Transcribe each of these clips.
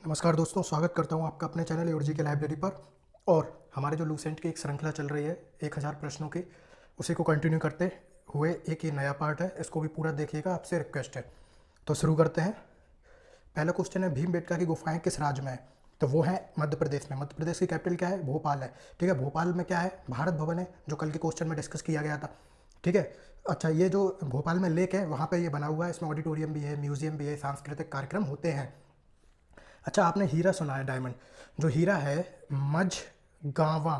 नमस्कार दोस्तों, स्वागत करता हूं आपका अपने चैनल एओरजी के लाइब्रेरी पर। और हमारे जो लूसेंट की एक श्रृंखला चल रही है 1000 प्रश्नों की, उसी को कंटिन्यू करते हुए एक ये नया पार्ट है, इसको भी पूरा देखिएगा, आपसे रिक्वेस्ट है। तो शुरू करते हैं। पहला क्वेश्चन है, भीमबेटका की गुफाएं किस राज्य में है? तो वो है मध्य प्रदेश में। मध्य प्रदेश की कैपिटल क्या है? भोपाल है। ठीक है, भोपाल में क्या है? भारत भवन है, जो कल के क्वेश्चन में डिस्कस किया गया था। ठीक है। अच्छा, ये जो भोपाल में लेक है वहाँ पे ये बना हुआ है, इसमें ऑडिटोरियम भी है, म्यूजियम भी है, सांस्कृतिक कार्यक्रम होते हैं। अच्छा, आपने हीरा सुना है, डायमंड। जो हीरा है, मझगांवा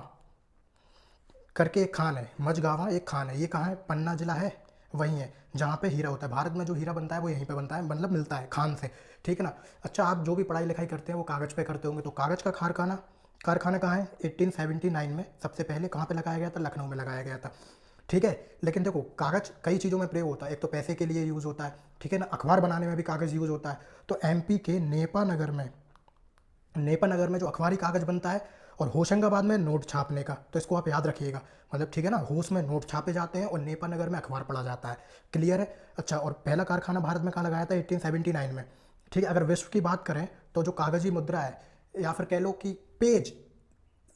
करके एक खान है, मझगांवा एक खान है, ये कहाँ है? पन्ना जिला है, वहीं है जहाँ पे हीरा होता है। भारत में जो हीरा बनता है वो यहीं पे बनता है, मतलब मिलता है खान से। ठीक है ना। अच्छा, आप जो भी पढ़ाई लिखाई करते हैं वो कागज़ पे करते होंगे, तो कागज़ का कारखाना कारखाना कहाँ है? 1879 में सबसे पहले कहाँ पे लगाया गया था? लखनऊ में लगाया गया था। ठीक है। लेकिन देखो, कागज़ कई चीज़ों में प्रयोग होता है। एक तो पैसे के लिए यूज़ होता है, ठीक है ना, अखबार बनाने में भी कागज़ यूज़ होता है। तो एमपी के नेपा नगर में जो अखबारी कागज़ बनता है, और होशंगाबाद में नोट छापने का, तो इसको आप याद रखिएगा। मतलब ठीक है ना, होश में नोट छापे जाते हैं और नेपा नगर में अखबार पढ़ा जाता है। क्लियर है। अच्छा, और पहला कारखाना भारत में कहाँ लगाया था? 1879 में। ठीक है। अगर विश्व की बात करें तो जो कागज़ी मुद्रा है, या फिर कह लो कि पेज,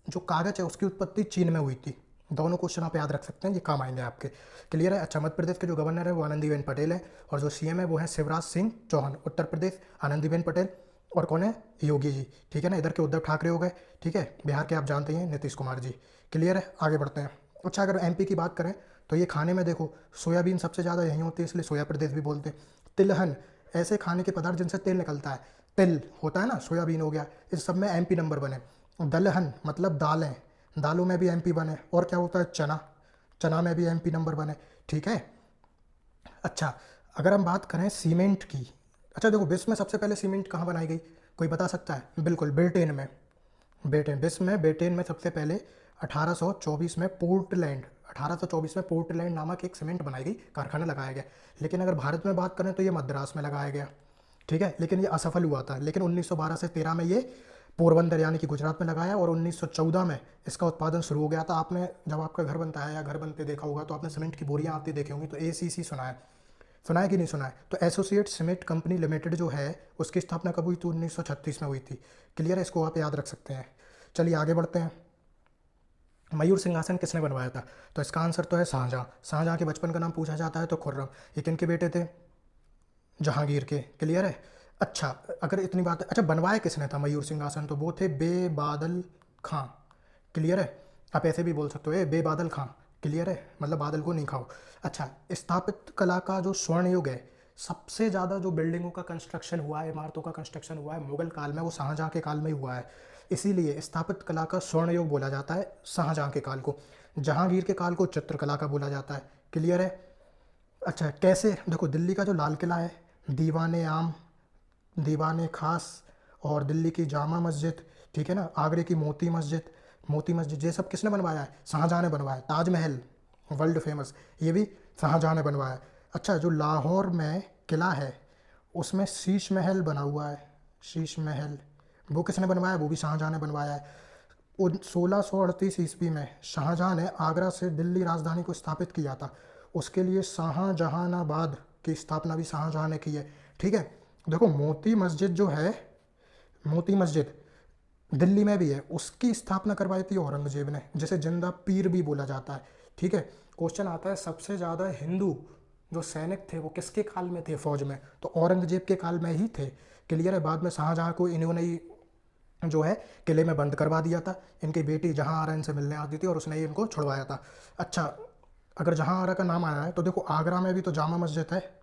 जो कागज़ है, उसकी उत्पत्ति चीन में हुई थी। दोनों क्वेश्चन आप याद रख सकते हैं, ये काम आएंगे आपके। क्लियर है। अच्छा, मध्य प्रदेश के जो गवर्नर है वो आनंदीबेन पटेल है, और जो सीएम है वो है शिवराज सिंह चौहान। उत्तर प्रदेश आनंदीबेन पटेल, और कौन है? योगी जी। ठीक है ना। इधर के उद्धव ठाकरे हो गए। ठीक है। बिहार के आप जानते हैं, नीतीश कुमार जी। क्लियर है। आगे बढ़ते हैं। अच्छा, अगर एमपी की बात करें तो ये खाने में देखो, सोयाबीन सबसे ज़्यादा यहीं होती है, इसलिए सोया प्रदेश भी बोलते हैं। तिलहन, ऐसे खाने के पदार्थ जिनसे तेल निकलता है, तिल होता है ना, सोयाबीन हो गया, इस सब में एमपी नंबर बने। दलहन मतलब दालें, दालों में भी एमपी बने। और क्या होता है? चना, चना में भी एमपी नंबर बने। ठीक है। अच्छा, अगर हम बात करें सीमेंट की, अच्छा देखो, विश्व में सबसे पहले सीमेंट कहाँ बनाई गई? कोई बता सकता है? बिल्कुल, ब्रिटेन में। ब्रिटेन, विश्व में ब्रिटेन में सबसे पहले 1824 में पोर्टलैंड 1824 में पोर्टलैंड नामक एक सीमेंट बनाई गई, कारखाना लगाया गया। लेकिन अगर भारत में बात करें तो ये मद्रास में लगाया गया। ठीक है। लेकिन ये असफल हुआ था। लेकिन 1912 से 13 में ये पोरबंदर यानी कि गुजरात में लगाया, और 1914 में इसका उत्पादन शुरू हो गया था। आपने जब आपका घर बनता है या घर बनते देखा होगा तो आपने सीमेंट की बोरियां आती देखी होंगी, तो एसीसी सुना है कि नहीं सुना है? तो एसोसिएट सीमेंट कंपनी लिमिटेड जो है, उसकी स्थापना कब हुई थी? 1936 में हुई थी। क्लियर है, इसको आप याद रख सकते हैं। चलिए आगे बढ़ते हैं। मयूर सिंहासन किसने बनवाया था? तो इसका आंसर तो है शाहजहां। शाहजहां के बचपन का नाम पूछा जाता है तो खुर्रम। ये किन के बेटे थे? जहांगीर के। क्लियर है। अच्छा, अगर इतनी बात है, अच्छा बनवाया किसने था मयूर सिंहासन? तो वो थे बेबादल खां। क्लियर है। आप ऐसे भी बोल सकते हो, बेबादल खां। क्लियर है, मतलब बादल को नहीं खाओ। अच्छा, स्थापित कला का जो स्वर्ण युग है, सबसे ज़्यादा जो बिल्डिंगों का कंस्ट्रक्शन हुआ है, इमारतों का कंस्ट्रक्शन हुआ है मुगल काल में, वो शाहजहाँ के काल में ही हुआ है। इसीलिए स्थापित कला का स्वर्ण युग बोला जाता है शाहजहाँ के काल को। जहांगीर के काल को चित्रकला का बोला जाता है। क्लियर है। अच्छा, कैसे देखो, दिल्ली का जो लाल किला है, दीवाने आम, दीवाने खास, और दिल्ली की जामा मस्जिद, ठीक है ना, आगरे की मोती मस्जिद, ये सब किसने बनवाया है? शाहजहाँ ने बनवाया है। ताजमहल, वर्ल्ड फेमस, ये भी शाहजहाँ ने बनवाया है। अच्छा, जो लाहौर में किला है, उसमें शीश महल बना हुआ है, शीश महल, वो किसने बनवाया है? वो भी शाहजहाँ ने बनवाया है। उन 1638 ईस्वी में शाहजहाँ ने आगरा से दिल्ली राजधानी को स्थापित किया था। उसके लिए शाहजहानाबाद की स्थापना भी शाहजहाँ ने की है। ठीक है। देखो, मोती मस्जिद जो है, मोती मस्जिद दिल्ली में भी है, उसकी स्थापना करवाई थी औरंगजेब ने, जिसे जिंदा पीर भी बोला जाता है। ठीक है। क्वेश्चन आता है, सबसे ज़्यादा हिंदू जो सैनिक थे वो किसके काल में थे फौज में? तो औरंगजेब के काल में ही थे। क्लियर है। बाद में शाहजहाँ को इन्होंने ही जो है किले में बंद करवा दिया था। इनकी बेटी जहाँ आरा इनसे मिलने आती थी, और उसने ही इनको छुड़वाया था। अच्छा, अगर जहाँ आरा का नाम आया है तो देखो, आगरा में भी तो जामा मस्जिद है,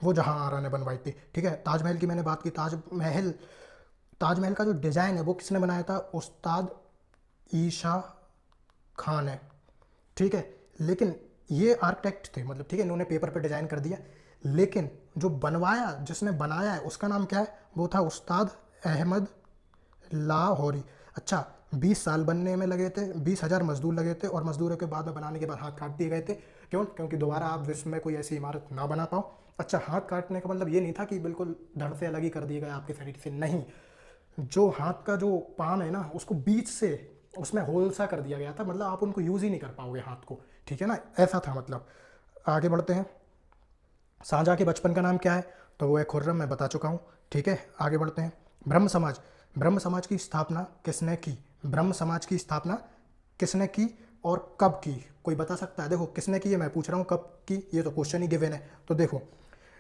वो जहाँ आरा ने बनवाई थी। ठीक है। ताजमहल की मैंने बात की, ताजमहल ताजमहल का जो डिज़ाइन है वो किसने बनाया था? उस्ताद ईशा खान है। ठीक है। लेकिन ये आर्किटेक्ट थे, मतलब ठीक है, इन्होंने पेपर पे डिज़ाइन कर दिया, लेकिन जो बनवाया, जिसने बनाया है, उसका नाम क्या है? वो था उस्ताद अहमद लाहौरी। अच्छा, 20 साल बनने में लगे थे, 20,000 मजदूर लगे थे, और मजदूरों के बाद में बनाने के बाद हाथ काट दिए गए थे। क्यों? क्योंकि दोबारा आप विश्व में कोई ऐसी इमारत ना बना पाओ। अच्छा, हाथ काटने का मतलब ये नहीं था कि बिल्कुल धड़ से अलग ही कर दिए गए आपके शरीर से, नहीं। जो हाथ का जो पाम है ना, उसको बीच से उसमें होल सा कर दिया गया था, मतलब आप उनको यूज़ ही नहीं कर पाओगे हाथ को। ठीक है ना, ऐसा था मतलब। आगे बढ़ते हैं। शाहजहाँ के बचपन का नाम क्या है? तो वो है खुर्रम, मैं बता चुका हूँ। ठीक है। आगे बढ़ते हैं। ब्रह्म समाज, ब्रह्म समाज की स्थापना किसने की? ब्रह्म समाज की स्थापना किसने की और कब की? कोई बता सकता है? देखो किसने की है मैं पूछ रहा हूँ, कब की ये तो क्वेश्चन ही गिवन है। तो देखो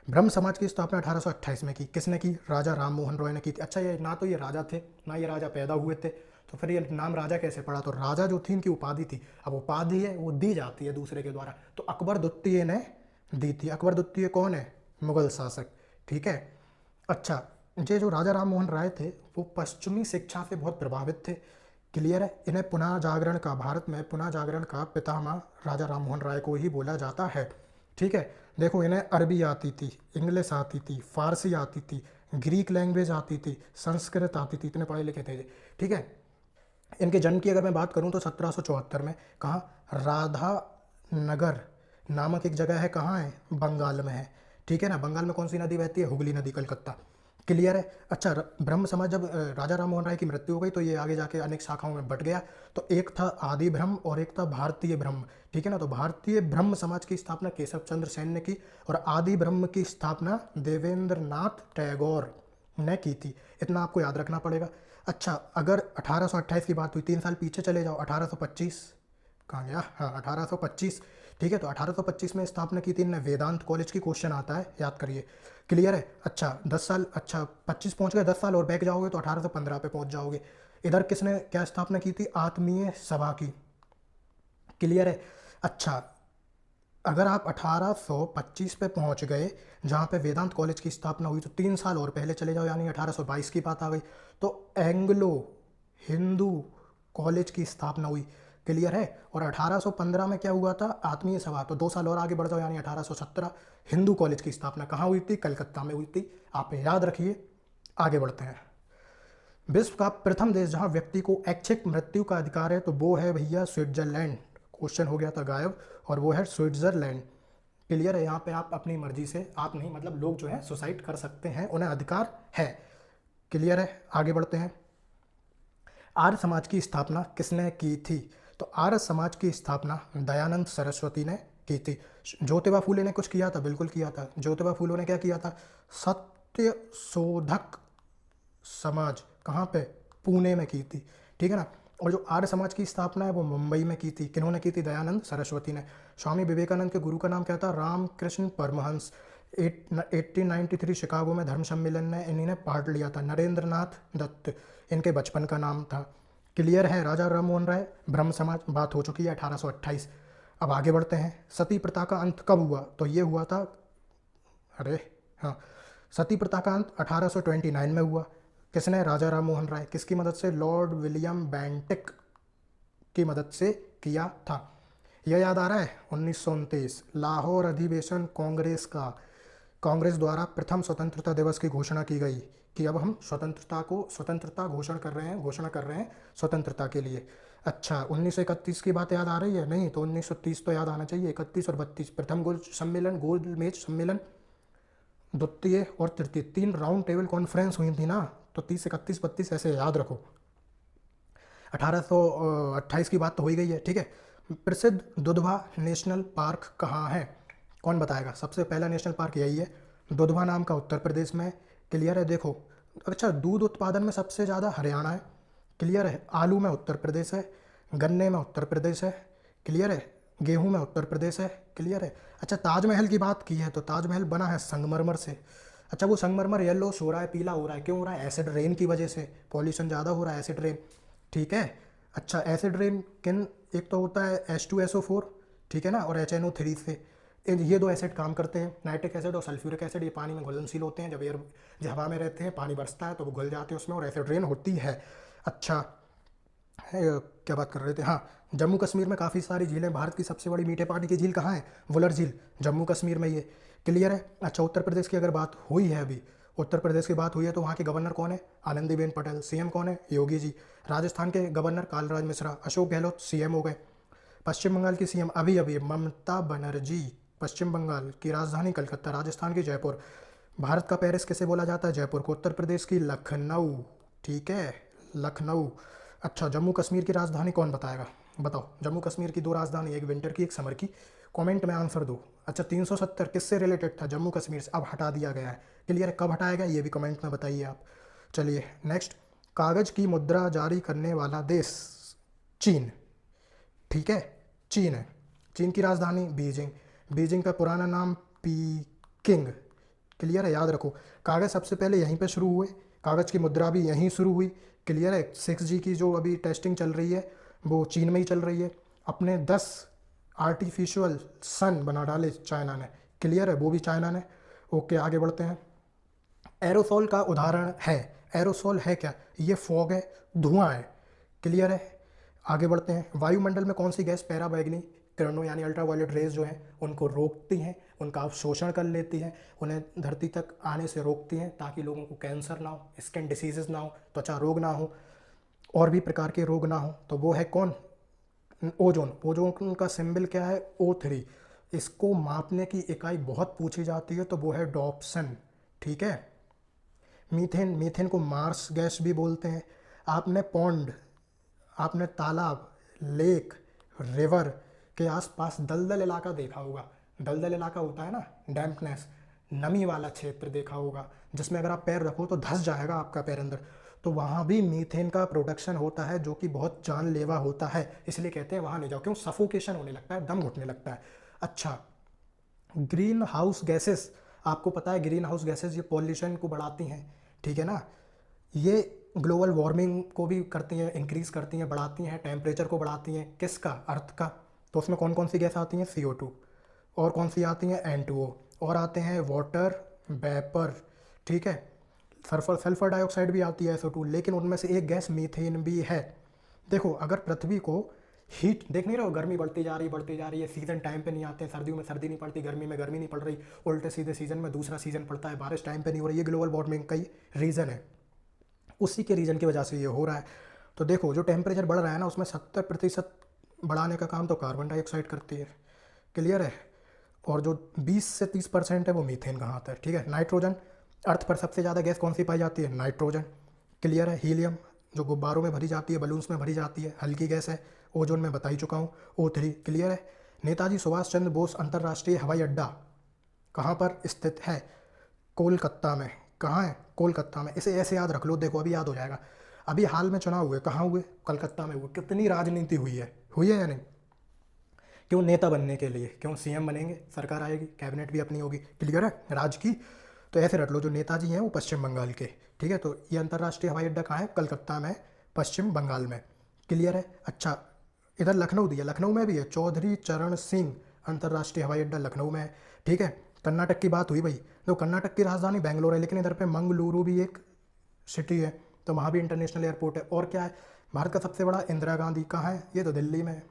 ब्रह्म समाज की स्थापना 1828 में की। किसने की? राजा राम मोहन रॉय ने की थी। अच्छा, ये ना तो ये राजा थे ना ये राजा पैदा हुए थे, तो फिर ये नाम राजा कैसे पड़ा? तो राजा जो थी इनकी उपाधि थी। अब उपाधि है वो दी जाती है दूसरे के द्वारा, तो अकबर द्वितीय ने दी थी। अकबर द्वितीय कौन है? मुगल शासक, ठीक है। अच्छा, ये जो राजा राम मोहन राय थे वो पश्चिमी शिक्षा से बहुत प्रभावित थे, क्लियर है। इन्हें पुनः जागरण का, भारत में पुनः जागरण का पितामह राजा राम मोहन राय को ही बोला जाता है, ठीक है। देखो इन्हें अरबी आती थी, इंग्लिश आती थी, फारसी आती थी, ग्रीक लैंग्वेज आती थी, संस्कृत आती थी, इतने पढ़े लिखे थे ये, ठीक है। इनके जन्म की अगर मैं बात करूं तो 1774 में, कहाँ? राधा नगर नामक एक जगह है, कहाँ है? बंगाल में है, ठीक है ना। बंगाल में कौन सी नदी बहती है? हुगली नदी, कलकत्ता, क्लियर है। अच्छा, ब्रह्म समाज जब राजा राम मोहन राय की मृत्यु हो गई तो ये आगे जाके अनेक शाखाओं में बट गया। तो एक था आदि ब्रह्म और एक था भारतीय ब्रह्म, ठीक है ना। तो भारतीय ब्रह्म समाज की स्थापना केशव चंद्र सेन ने की और आदि ब्रह्म की स्थापना देवेंद्र नाथ टैगोर ने की थी। इतना आपको याद रखना पड़ेगा। अच्छा, अगर 1828 की बात हुई, 3 साल पीछे चले जाओ, 1825 कहाँ गया? हाँ, 1825, ठीक है। तो 1825 में स्थापना की थी इनने वेदांत कॉलेज की, क्वेश्चन आता है, याद करिए, क्लियर है। अच्छा 10 साल, अच्छा 25 पहुंच गए, 10 साल और बैक जाओगे तो 1815 पे पहुंच जाओगे। इधर किसने क्या स्थापना की थी? आत्मीय सभा की, क्लियर है। अच्छा, अगर आप 1825 पे पहुंच गए जहाँ पे वेदांत कॉलेज की स्थापना हुई, तो 3 साल और पहले चले जाओ, यानी 1822 की बात आ गई, तो एंग्लो हिंदू कॉलेज की स्थापना हुई, क्लियर है। और 1815 में क्या हुआ था? आत्मीय सभा। तो 2 साल और आगे बढ़ जाओ, यानी 1817 हिंदू कॉलेज की स्थापना कहाँ हुई थी? कलकत्ता में हुई थी। आप याद रखिए, आगे बढ़ते हैं। विश्व का प्रथम देश जहाँ व्यक्ति को ऐच्छिक मृत्यु का अधिकार है तो वो है भैया स्विट्जरलैंड। क्वेश्चन हो गया था गायब, और वो है स्विट्जरलैंड, क्लियर है। यहाँ पे आप अपनी मर्जी से, आप नहीं मतलब लोग जो है सुसाइड कर सकते हैं, उन्हें अधिकार है, क्लियर है। आगे बढ़ते हैं। आर्य समाज की स्थापना किसने की थी? तो आर्य समाज की स्थापना दयानंद सरस्वती ने की थी। ज्योतिबा फूले ने कुछ किया था? बिल्कुल किया था। ज्योतिबा फूले ने क्या किया था? सत्य शोधक समाज, कहाँ पे? पुणे में की थी, ठीक है ना। और जो आर्य समाज की स्थापना है वो मुंबई में की थी। किन्होंने की थी? दयानंद सरस्वती ने। स्वामी विवेकानंद के गुरु का नाम क्या था? रामकृष्ण परमहंस। 1893 शिकागो में धर्म सम्मेलन में इन्हीं ने पार्ट लिया था। नरेंद्र नाथ दत्त इनके बचपन का नाम था, क्लियर है। राजा राम मोहन राय, ब्रह्म समाज, बात हो चुकी है 1828। अब आगे बढ़ते हैं। सती प्रथा का अंत कब हुआ? तो ये हुआ था, अरे हाँ, सती प्रथा का अंत 1829 में हुआ। किसने? राजा राम मोहन राय। किसकी मदद से? लॉर्ड विलियम बेंटिक की मदद से किया था। यह याद आ रहा है? 1929 लाहौर अधिवेशन कांग्रेस का, कांग्रेस द्वारा प्रथम स्वतंत्रता दिवस की घोषणा की गई कि अब हम स्वतंत्रता घोषणा कर रहे हैं स्वतंत्रता के लिए। अच्छा, 1931 की बात याद आ रही है? नहीं तो 1930 तो याद आना चाहिए। 31 और 32 प्रथम गोल मेज सम्मेलन, द्वितीय और तृतीय, 3 राउंड टेबल कॉन्फ्रेंस हुई थी ना, तो 30, 31, 32 ऐसे याद रखो। 1828 की बात तो हो ही गई है, ठीक है। प्रसिद्ध दुधवा नेशनल पार्क कहाँ है? कौन बताएगा? सबसे पहला नेशनल पार्क यही है, दुधवा नाम का, उत्तर प्रदेश में, क्लियर है। देखो, अच्छा, दूध उत्पादन में सबसे ज़्यादा हरियाणा है, क्लियर है। आलू में उत्तर प्रदेश है, गन्ने में उत्तर प्रदेश है, क्लियर है। गेहूं में उत्तर प्रदेश है, क्लियर है। अच्छा, ताजमहल की बात की है तो ताजमहल बना है संगमरमर से। अच्छा, वो संगमरमर येलो हो रहा है, पीला हो रहा है, क्यों हो रहा है? एसिड रेन की वजह से, पॉल्यूशन ज़्यादा हो रहा है, एसिड रेन, ठीक है। अच्छा, एसिड रेन किन, एक तो होता है H2SO4, ठीक है ना, और HNO3 से, ये 2 एसिड काम करते हैं, नाइट्रिक एसिड और सल्फ्यूरिक एसिड। ये पानी में घुलनशील होते हैं, जब हवा में रहते हैं पानी बरसता है तो वो घुल जाते हैं उसमें और एसिड रेन होती है। अच्छा है, क्या बात कर रहे थे? हाँ, जम्मू कश्मीर में काफ़ी सारी झीलें। भारत की सबसे बड़ी मीठे पानी की झील कहाँ है? वुलर झील, जम्मू कश्मीर में, ये क्लियर है। अच्छा, उत्तर प्रदेश की अगर बात हुई है, अभी उत्तर प्रदेश की बात हुई है तो वहाँ के गवर्नर कौन है? आनंदीबेन पटेल। सीएम कौन है? योगी जी। राजस्थान के गवर्नर कालराज मिश्रा। अशोक गहलोत सीएम हो गए। पश्चिम बंगाल की सीएम अभी अभी ममता बनर्जी। पश्चिम बंगाल की राजधानी कलकत्ता, राजस्थान की जयपुर। भारत का पेरिस किसे बोला जाता है? जयपुर को। उत्तर प्रदेश की लखनऊ, ठीक है, लखनऊ। अच्छा, जम्मू कश्मीर की राजधानी कौन बताएगा? बताओ, जम्मू कश्मीर की 2 राजधानी, एक विंटर की एक समर की, कमेंट में आंसर दो। अच्छा, 370 किससे रिलेटेड था? जम्मू कश्मीर से, अब हटा दिया गया है, क्लियर है। कब हटाया गया ये भी कमेंट में बताइए आप। चलिए नेक्स्ट, कागज की मुद्रा जारी करने वाला देश चीन, ठीक है, चीन है। चीन की राजधानी बीजिंग, बीजिंग का पुराना नाम पीकिंग, क्लियर है, याद रखो। कागज़ सबसे पहले यहीं पे शुरू हुए, कागज़ की मुद्रा भी यहीं शुरू हुई, क्लियर है। 6G की जो अभी टेस्टिंग चल रही है वो चीन में ही चल रही है। अपने 10 आर्टिफिशियल सन बना डाले चाइना ने, क्लियर है, वो भी चाइना ने। ओके, आगे बढ़ते हैं। एरोसोल का उदाहरण है, एरोसोल है क्या? ये फॉग है, धुआं है, क्लियर है। आगे बढ़ते हैं। वायुमंडल में कौन सी गैस पैराबैंगनी किरणों यानी अल्ट्रावायलेट रेज जो हैं उनको रोकती हैं, उनका अवशोषण कर लेती हैं, उन्हें धरती तक आने से रोकती हैं ताकि लोगों को कैंसर ना हो, स्किन डिसीजेज ना हो, त्वचा रोग ना हो, और भी प्रकार के रोग ना हो। तो वो है कौन? ओजोन। ओजोन का सिंबल क्या है? O3। इसको मापने की इकाई बहुत पूछी जाती है, तो वो है डॉप्सन, ठीक है। मीथेन, मीथेन को मार्स गैस भी बोलते हैं। आपने पॉन्ड, आपने तालाब, लेक, रिवर के आसपास दलदल इलाका देखा होगा। दलदल इलाका होता है ना, डैम्पनेस, नमी वाला क्षेत्र देखा होगा, जिसमें अगर आप पैर रखो तो धंस जाएगा आपका पैर अंदर। तो वहाँ भी मीथेन का प्रोडक्शन होता है, जो कि बहुत जानलेवा होता है, इसलिए कहते हैं वहाँ नहीं जाओ। क्यों? सफोकेशन होने लगता है, दम घुटने लगता है। अच्छा, ग्रीन हाउस गैसेस, आपको पता है ग्रीन हाउस गैसेस ये पॉल्यूशन को बढ़ाती हैं, ठीक है ना। ये ग्लोबल वार्मिंग को भी करती हैं, इंक्रीज़ करती हैं, बढ़ाती हैं, टेम्परेचर को बढ़ाती हैं, किसका? अर्थ का। तो उसमें कौन कौन सी गैस आती हैं? CO2, और कौन सी आती हैं? N2O, और आते हैं वाटर वेपर, ठीक है। सल्फर डाइऑक्साइड भी आती है, SO2, लेकिन उनमें से एक गैस मीथेन भी है। देखो, अगर पृथ्वी को हीट देख नहीं रहे हो, गर्मी बढ़ती जा रही है, सीज़न टाइम पे नहीं आते, सर्दियों में सर्दी नहीं पड़ती, गर्मी में गर्मी नहीं पड़ रही, उल्टे सीधे सीज़न में दूसरा सीज़न पड़ता है, बारिश टाइम पे नहीं हो रही, ये ग्लोबल वार्मिंग का ही रीज़न है। उसी के रीज़न की वजह से ये हो रहा है। तो देखो, जो टेम्परेचर बढ़ रहा है ना, उसमें 70% बढ़ाने का काम तो कार्बन डाइऑक्साइड करती है, क्लियर है। और जो 20 से 30% है वो मीथेन का हाथ है, ठीक है। नाइट्रोजन, अर्थ पर सबसे ज़्यादा गैस कौन सी पाई जाती है? नाइट्रोजन, क्लियर है। हीलियम, जो गुब्बारों में भरी जाती है, बलून्स में भरी जाती है, हल्की गैस है। ओजोन में बता ही चुका हूँ, O3, क्लियर है। नेताजी सुभाष चंद्र बोस अंतर्राष्ट्रीय हवाई अड्डा कहाँ पर स्थित है? कोलकाता में। कहाँ है? कोलकाता में। इसे ऐसे याद रख लो, देखो अभी याद हो जाएगा। अभी हाल में चुनाव हुए, कहाँ हुए? कलकत्ता में हुए। कितनी राजनीति हुई है या नहीं? क्यों? नेता बनने के लिए। क्यों? CM बनेंगे, सरकार आएगी, कैबिनेट भी अपनी होगी, क्लियर है, राज्य की। तो ऐसे रख लो, जो नेताजी हैं वो पश्चिम बंगाल के, ठीक है। तो ये अंतर्राष्ट्रीय हवाई अड्डा कहाँ है? कलकत्ता में, पश्चिम बंगाल में, क्लियर है। अच्छा, इधर लखनऊ दिया, लखनऊ में भी है, चौधरी चरण सिंह अंतर्राष्ट्रीय हवाई अड्डा लखनऊ में है, ठीक है। कर्नाटक की बात हुई भाई, तो कर्नाटक की राजधानी बेंगलोर है, लेकिन इधर पे मंगलुरु भी एक सिटी है, तो वहाँ भी इंटरनेशनल एयरपोर्ट है। और क्या है? भारत का सबसे बड़ा इंदिरा गांधी कहाँ है? ये तो दिल्ली में है,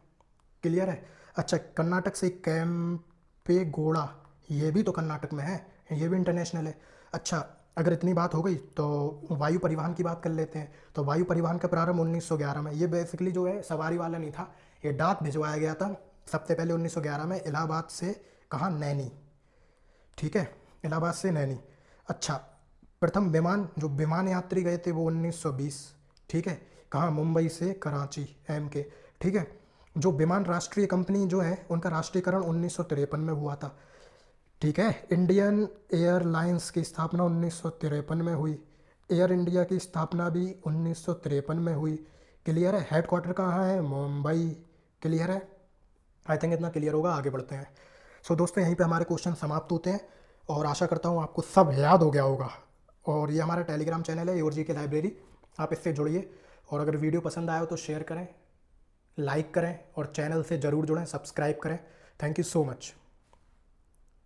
क्लियर है। अच्छा, कर्नाटक से कैंपे गौड़ा, ये भी तो कर्नाटक में है, ये भी इंटरनेशनल है। अच्छा, अगर इतनी बात हो गई तो वायु परिवहन की बात कर लेते हैं। तो वायु परिवहन का प्रारंभ 1911 में, ये बेसिकली जो है सवारी वाला नहीं था, ये डाक भिजवाया गया था सबसे पहले 1911 में, इलाहाबाद से, कहाँ? नैनी, ठीक है, इलाहाबाद से नैनी। अच्छा, प्रथम विमान, जो विमान यात्री गए थे वो 1920, ठीक है, कहाँ? मुंबई से कराची, MK, ठीक है। जो विमान राष्ट्रीय कंपनी जो है उनका राष्ट्रीयकरण 1953 में हुआ था, ठीक है। इंडियन एयरलाइंस की स्थापना 1953 में हुई, एयर इंडिया की स्थापना भी 1953 में हुई, क्लियर है। हेडक्वार्टर कहाँ है? मुंबई, क्लियर है। आई थिंक इतना क्लियर होगा, आगे बढ़ते हैं। सो दोस्तों, यहीं पे हमारे क्वेश्चन समाप्त होते हैं, और आशा करता हूँ आपको सब याद हो गया होगा। और ये हमारा टेलीग्राम चैनल है योरजी की लाइब्रेरी, आप इससे जुड़िए। और अगर वीडियो पसंद आया हो तो शेयर करें, लाइक करें, और चैनल से ज़रूर जुड़ें, सब्सक्राइब करें। Thank you so much.